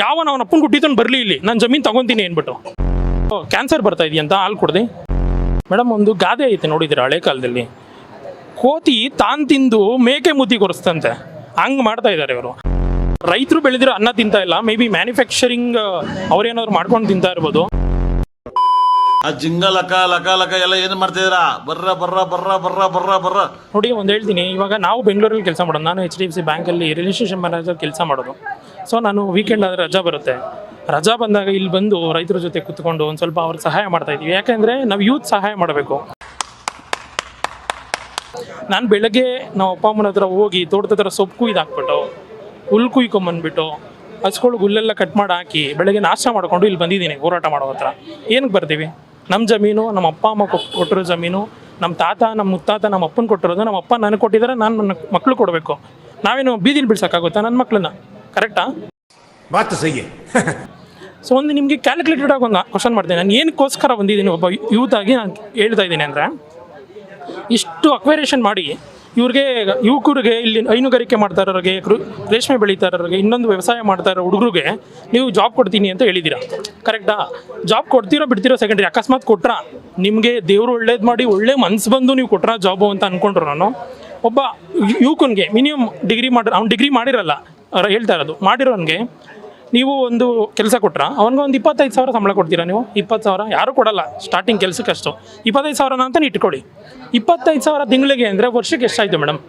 ಅವನ ಅಪ್ಪನ ಹುಟ್ಟಿತನ ಬರಲಿ ಇಲ್ಲಿ ನಾನು ಜಮೀನು ತಗೊತೀನಿ ಅಂದ್ಬಿಟ್ಟು ಕ್ಯಾನ್ಸರ್ ಬರ್ತಾ ಇದೆಯಂತ ಹಾಲು ಕುಡ್ದು. ಮೇಡಮ್ ಒಂದು ಗಾದೆ ಐತೆ ನೋಡಿದ್ದೀರಾ ಹಳೆ ಕಾಲದಲ್ಲಿ, ಕೋತಿ ತಾನು ತಿಂದು ಮೇಕೆ ಮುದ್ದಿ ಕೊರಿಸ್ತಂತೆ, ಹಂಗೆ ಮಾಡ್ತಾ ಇದ್ದಾರೆ ಇವರು. ರೈತರು ಬೆಳೆದಿರೋ ಅನ್ನ ತಿಂತಾ ಇಲ್ಲ, ಮೇ ಬಿ ಮ್ಯಾನುಫ್ಯಾಕ್ಚರಿಂಗ್ ಅವ್ರೇನಾದ್ರು ಮಾಡ್ಕೊಂಡು ತಿಂತಾ ಇರ್ಬೋದು. ಆ ಜಿಂಗ ಲಕ ಲಕ ಲಕ ಎಲ್ಲ ಏನು ಮಾಡ್ತಿದ್ದೀರಾ? ಬರ್ರ ಬರ್ರ ಬರ್ರ ಬರ್ರ ಬರ್ರ ಬರ್ರ ನೋಡಿ ಒಂದು ಹೇಳ್ತೀನಿ, ಇವಾಗ ನಾವು ಬೆಂಗಳೂರಲ್ಲಿ ಕೆಲಸ ಮಾಡೋದು, ನಾನು HDFC ಬ್ಯಾಂಕಲ್ಲಿ ರಿಜಿಸ್ಟ್ರೇಷನ್ ಮ್ಯಾನೇಜರ್ ಕೆಲಸ ಮಾಡೋದು. ಸೊ ನಾನು ವೀಕೆಂಡ್ ಆದರೆ ರಜಾ ಬರುತ್ತೆ, ರಜಾ ಬಂದಾಗ ಇಲ್ಲಿ ಬಂದು ರೈತರ ಜೊತೆ ಕೂತ್ಕೊಂಡು ಒಂದು ಸ್ವಲ್ಪ ಅವ್ರಿಗೆ ಸಹಾಯ ಮಾಡ್ತಾ ಇದ್ದೀವಿ. ಯಾಕೆಂದರೆ ನಾವು ಯೂತ್ ಸಹಾಯ ಮಾಡಬೇಕು. ನಾನು ಬೆಳಗ್ಗೆ ನಾವು ಅಪ್ಪ ಅಮ್ಮನ ಹತ್ರ ಹೋಗಿ ತೋಟದ ಹತ್ರ ಸೊಪ್ಪು ಕುಯ್ದು ಹಾಕ್ಬಿಟ್ಟು ಹುಲ್ಲು ಕುಯ್ಕೊಂಬಂದ್ಬಿಟ್ಟು ಹಸ್ಕೊಳಗೆ ಹುಲ್ಲೆಲ್ಲ ಕಟ್ ಮಾಡಿ ಹಾಕಿ ಬೆಳಗ್ಗೆ ನಾಷ್ಟ ಮಾಡಿಕೊಂಡು ಇಲ್ಲಿ ಬಂದಿದ್ದೀನಿ ಹೋರಾಟ ಮಾಡೋ ಹತ್ರ. ಏನಕ್ಕೆ ಬರ್ತೀವಿ? ನಮ್ಮ ಜಮೀನು, ನಮ್ಮ ಅಪ್ಪ ಅಮ್ಮ ಕೊಟ್ಟಿರೋ ಜಮೀನು, ನಮ್ಮ ತಾತ ನಮ್ಮ ಮುತ್ತಾತ ನಮ್ಮ ಅಪ್ಪನ ಕೊಟ್ಟಿರೋದು, ನಮ್ಮ ಅಪ್ಪ ನನಗೆ ಕೊಟ್ಟಿದ್ದಾರೆ, ನಾನು ನನ್ನ ಮಕ್ಕಳು ಕೊಡಬೇಕು. ನಾವೇನು ಬೀದಿಲಿ ಬಿಡ್ಸೋಕ್ಕಾಗುತ್ತಾ ನನ್ನ ಮಕ್ಕಳನ್ನ? ಕರೆಕ್ಟಾ? ಮಾತು ಸಹಿ. ಸೊ ಒಂದು ನಿಮಗೆ ಕ್ಯಾಲ್ಕುಲೇಟೆಡ್ ಆಗಿ ಒಂದು ಕ್ವಶನ್ ಮಾಡ್ತೀನಿ, ನಾನು ಏನಕ್ಕೋಸ್ಕರ ಬಂದಿದ್ದೀನಿ ಒಬ್ಬ ಯೂತ್ ಆಗಿ ನಾನು ಹೇಳ್ತಾ ಇದ್ದೀನಿ ಅಂದರೆ, ಇಷ್ಟು ಅಕ್ವೇರೇಷನ್ ಮಾಡಿ ಇವ್ರಿಗೆ ಯುವಕರಿಗೆ ಇಲ್ಲಿ ಹೈನುಗಾರಿಕೆ ಮಾಡ್ತಾ ಇರೋರಿಗೆ, ರೇಷ್ಮೆ ಬೆಳೀತಾ ಇರೋರಿಗೆ, ಇನ್ನೊಂದು ವ್ಯವಸಾಯ ಮಾಡ್ತಾ ಇರೋ ಹುಡುಗರಿಗೆ ನೀವು ಜಾಬ್ ಕೊಡ್ತೀನಿ ಅಂತ ಹೇಳಿದ್ದೀರಾ. ಕರೆಕ್ಟಾ? ಜಾಬ್ ಕೊಡ್ತೀರೋ ಬಿಡ್ತೀರೋ ಸೆಕೆಂಡ್ರಿ. ಅಕಸ್ಮಾತ್ ಕೊಟ್ರ ನಿಮಗೆ ದೇವರು ಒಳ್ಳೇದು ಮಾಡಿ ಒಳ್ಳೆ ಮನ್ಸು ಬಂದು ನೀವು ಕೊಟ್ರ ಜಾಬು ಅಂತ ಅಂದ್ಕೊಂಡ್ರು. ನಾನು ಒಬ್ಬ ಯುವಕನಿಗೆ ಮಿನಿಮಮ್ ಡಿಗ್ರಿ ಅವ್ನು ಡಿಗ್ರಿ ಮಾಡಿರಲ್ಲ, ಹೇಳ್ತಾ ಇರೋದು ಮಾಡಿರೋನಿಗೆ ನೀವು ಒಂದು ಕೆಲಸ ಕೊಟ್ರ ಅವ್ನಿಗೆ ಒಂದು 25,000 ಸಂಬಳ ಕೊಡ್ತೀರಾ ನೀವು? 20,000 ಯಾರೂ ಕೊಡಲ್ಲ ಸ್ಟಾರ್ಟಿಂಗ್ ಕೆಲಸಕ್ಕೆ. ಅಷ್ಟು 25,000 ಅಂತ ಇಟ್ಕೊಳ್ಳಿ. 25,000 ತಿಂಗಳಿಗೆ ಅಂದರೆ ವರ್ಷಕ್ಕೆ ಎಷ್ಟಾಯಿತು ಮೇಡಮ್?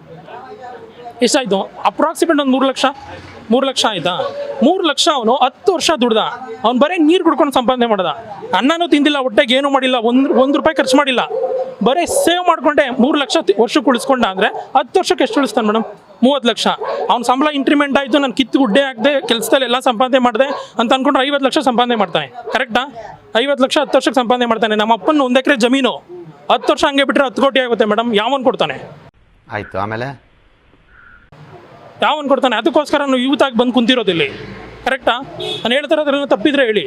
ಎಷ್ಟಾಯಿತು? ಅಪ್ರಾಕ್ಸಿಮೇಟ್ ಒಂದು 3 ಲಕ್ಷ ಆಯಿತಾ? 3 ಲಕ್ಷ ಅವನು 10 ವರ್ಷ ದುಡ್ದ. ಅವ್ನು ಬರೀ ನೀರು ಕುಡ್ಕೊಂಡು ಸಂಪಾದನೆ ಮಾಡ್ದ, ಅನ್ನನೂ ತಿಂದಿಲ್ಲ, ಹೊಟ್ಟೆಗೆ ಏನೂ ಮಾಡಿಲ್ಲ, ಒಂದು ರೂಪಾಯಿ ಖರ್ಚು ಮಾಡಿಲ್ಲ, ಬರೀ ಸೇವ್ ಮಾಡಿಕೊಂಡೆ 3 ಲಕ್ಷ ವರ್ಷಕ್ಕೆ ಉಳಿಸ್ಕೊಂಡ ಅಂದರೆ 10 ವರ್ಷಕ್ಕೆ ಎಷ್ಟು ಉಳಿಸ್ತಾನೆ ಮೇಡಮ್? 30 ಲಕ್ಷ. ಅವ್ನ ಸಂಬಳ ಇಂಕ್ರಿಮೆಂಟ್ ಆಯಿತು, ನಾನು ಕಿತ್ತು ಗುಡ್ಡೆ ಹಾಕಿದೆ, ಕೆಲಸದಲ್ಲಿ ಎಲ್ಲ ಸಂಪಾದನೆ ಮಾಡಿದೆ ಅಂತ ಅಂದ್ಕೊಂಡ್ರೆ 50 ಲಕ್ಷ ಸಂಪಾದನೆ ಮಾಡ್ತಾನೆ. ಕರೆಕ್ಟಾ? 50 ಲಕ್ಷ 10 ವರ್ಷಕ್ಕೆ ಸಂಪಾದನೆ ಮಾಡ್ತಾನೆ. ನಮ್ಮ ಅಪ್ಪನ 1 ಎಕರೆ ಜಮೀನು 10 ವರ್ಷ ಹಂಗೆ ಬಿಟ್ಟರೆ 10 ಕೋಟಿ ಆಗುತ್ತೆ ಮೇಡಮ್. ಯಾವನ್ ಕೊಡ್ತಾನೆ? ಆಯಿತು, ಆಮೇಲೆ ಯಾವನ್ ಕೊಡ್ತಾನೆ? ಅದಕ್ಕೋಸ್ಕರ ನಾವು ಯೂತ್ ಆಗಿ ಬಂದು ಕುಂತಿರೋದಿಲ್ಲಿ. ಕರೆಕ್ಟಾ? ನಾನು ಹೇಳ್ತಾ ಇರೋದ್ರೆಲ್ಲ ತಪ್ಪಿದ್ರೆ ಹೇಳಿ.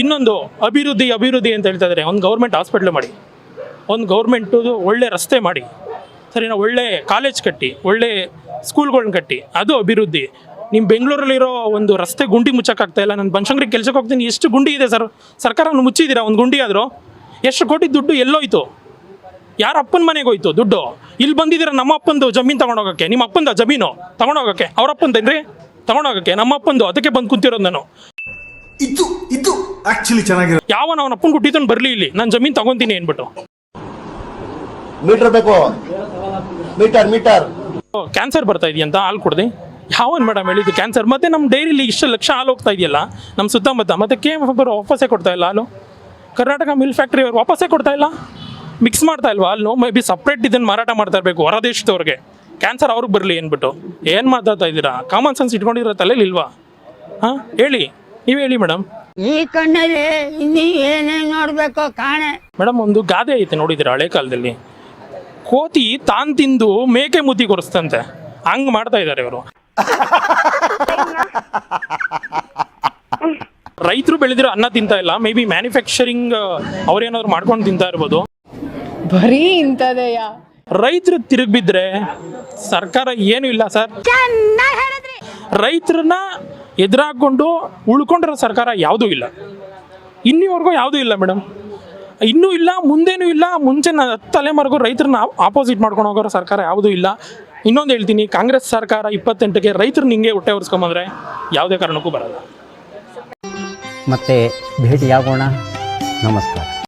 ಇನ್ನೊಂದು ಅಭಿವೃದ್ಧಿ ಅಂತ ಹೇಳ್ತಾ ಇದ್ದಾರೆ. ಒಂದು ಗೌರ್ಮೆಂಟ್ ಹಾಸ್ಪಿಟ್ಲ್ ಮಾಡಿ, ಒಂದು ಗೌರ್ಮೆಂಟು ಒಳ್ಳೆ ರಸ್ತೆ ಮಾಡಿ, ಸರಿನಾ, ಒಳ್ಳೆ ಕಾಲೇಜ್ ಕಟ್ಟಿ, ಒಳ್ಳೆ ಸ್ಕೂಲ್ಗಳನ್ನ ಕಟ್ಟಿ, ಅದು ಅಭಿವೃದ್ಧಿ. ನಿಮ್ಮ ಬೆಂಗಳೂರಲ್ಲಿರೋ ಒಂದು ರಸ್ತೆ ಗುಂಡಿ ಮುಚ್ಚಕ್ಕಾಗ್ತಾ ಇಲ್ಲ. ನಾನು ಬನಶಂಕರಿಗೆ ಕೆಲಸಕ್ಕೆ ಹೋಗ್ತೀನಿ, ಎಷ್ಟು ಗುಂಡಿ ಇದೆ ಸರ್? ಸರ್ಕಾರವನ್ನು ಮುಚ್ಚಿದ್ದೀರಾ ಒಂದು ಗುಂಡಿ ಆದರೂ? ಎಷ್ಟು ಕೋಟಿ ದುಡ್ಡು ಎಲ್ಲೋಯ್ತು? ಯಾರ ಅಪ್ಪನ ಮನೆಗೆ ಹೋಯ್ತು ದುಡ್ಡು? ಇಲ್ಲಿ ಬಂದಿದ್ದೀರಾ ನಮ್ಮ ಅಪ್ಪಂದು ಜಮೀನು ತೊಗೊಂಡೋಗೋಕ್ಕೆ, ನಿಮ್ಮ ಅಪ್ಪಂದ ಜಮೀನು ತೊಗೊಂಡೋಗೋಕ್ಕೆ, ಅವ್ರ ಅಪ್ಪಂದೇನ್ರಿ ತೊಗೊಂಡೋಗೋಕ್ಕೆ? ನಮ್ಮ ಅಪ್ಪಂದು, ಅದಕ್ಕೆ ಬಂದು ಕೂತಿರೋದು ನಾನು. ಇದು ಆಕ್ಚುಲಿ ಚೆನ್ನಾಗಿರೋ ಅವನ ಅಪ್ಪನ ಹುಟ್ಟಿತನ ಬರಲಿ ಇಲ್ಲಿ ನಾನು ಜಮೀನು ತಗೊತೀನಿ ಅಂದ್ಬಿಟ್ಟು. ಮೀಟರ್ ಬೇಕು, ಮೀಟರ್ ಕ್ಯಾನ್ಸರ್ ಬರ್ತಾ ಇದೆಯಂತ ಹಾಲು ಕುಡ್ದು. ಯಾವನ್ ಮೇಡಮ್ ಹೇಳಿದ್ದು ಕ್ಯಾನ್ಸರ್? ಮತ್ತೆ ನಮ್ಮ ಡೈರಿಲಿ ಇಷ್ಟು ಲಕ್ಷ ಹಾಲು ಹೋಗ್ತಾ ಇದೆಯಲ್ಲ ನಮ್ಮ ಸುತ್ತಮುತ್ತ, ಮತ್ತೆ KMF ವಾಪಸ್ಸೇ ಕೊಡ್ತಾ ಇಲ್ಲ ಹಾಲು. ಕರ್ನಾಟಕ ಮಿಲ್ ಫ್ಯಾಕ್ಟ್ರಿ ಅವ್ರು ವಾಪಸ್ಸೇ ಕೊಡ್ತಾ ಇಲ್ಲ, ಮಿಕ್ಸ್ ಮಾಡ್ತಾ ಇಲ್ವಾ ಹಾಲು? ಮೇ ಬಿ ಸಪ್ರೇಟ್ ಇದನ್ನು ಮಾರಾಟ ಮಾಡ್ತಾ ಇರಬೇಕು ಹೊರ ದೇಶದವ್ರಿಗೆ, ಕ್ಯಾನ್ಸರ್ ಅವ್ರಿಗೆ ಬರಲಿ ಅಂದ್ಬಿಟ್ಟು. ಏನು ಮಾತಾಡ್ತಾ ಇದ್ದೀರಾ? ಕಾಮನ್ ಸೆನ್ಸ್ ಇಟ್ಕೊಂಡಿರೋ ತಲೆಯಲ್ಲಿ ಇಲ್ವಾ? ಹಾಂ ಹೇಳಿ, ನೀವು ಹೇಳಿ ಮೇಡಮ್. ಈ ಕಣ್ಣಲ್ಲಿ ಇನ್ನೂ ಏನೇನು ನೋಡಬೇಕು ಕಾಣೆ. ಮೇಡಮ್ ಒಂದು ಗಾದೆ ಐತೆ ನೋಡಿದ್ದೀರಾ ಹಳೆ ಕಾಲದಲ್ಲಿ, ಕೋತಿ ತಾನು ತಿಂದು ಮೇಕೆ ಮುದ್ದಿ ಕೊರಿಸ್ತಂತೆ, ಹಂಗೆ ಮಾಡ್ತಾ ಇದ್ದಾರೆ ಇವರು. ರೈತರು ಬೆಳೆದಿರೋ ಅನ್ನ ತಿಂತಾ ಇಲ್ಲ, ಮೇ ಬಿ ಮ್ಯಾನುಫ್ಯಾಕ್ಚರಿಂಗ್ ಅವ್ರೇನಾದ್ರು ಮಾಡ್ಕೊಂಡು ತಿಂತಾ ಇರ್ಬೋದು. ಬರೀ ಇಂಥದೆಯ ರೈತರು ತಿರುಗಿ ಬಿದ್ದರೆ ಸರ್ಕಾರ ಏನೂ ಇಲ್ಲ ಸರ್. ರೈತರನ್ನ ಎದುರಾಕೊಂಡು ಉಳ್ಕೊಂಡಿರೋ ಸರ್ಕಾರ ಯಾವುದೂ ಇಲ್ಲ, ಇನ್ನೂವರೆಗೂ ಯಾವುದೂ ಇಲ್ಲ ಮೇಡಮ್. ಇನ್ನೂ ಇಲ್ಲ, ಮುಂದೇನೂ ಇಲ್ಲ. ಮುಂಚೆ 10 ತಲೆಮಾರಿಗೂ ರೈತರನ್ನ ಆಪೋಸಿಟ್ ಮಾಡ್ಕೊಂಡು ಹೋಗೋರೋ ಸರ್ಕಾರ ಯಾವುದೂ ಇಲ್ಲ. ಇನ್ನೊಂದು ಹೇಳ್ತೀನಿ, ಕಾಂಗ್ರೆಸ್ ಸರ್ಕಾರ 28ಕ್ಕೆ ರೈತರನ್ನ ಹಿಂಗೆ ಹೊಟ್ಟೆ ಹೊರಿಸ್ಕೊಂಬಂದ್ರೆ ಯಾವುದೇ ಕಾರಣಕ್ಕೂ ಬರಲ್ಲ. ಮತ್ತೆ ಭೇಟಿಯಾಗೋಣ. ನಮಸ್ಕಾರ.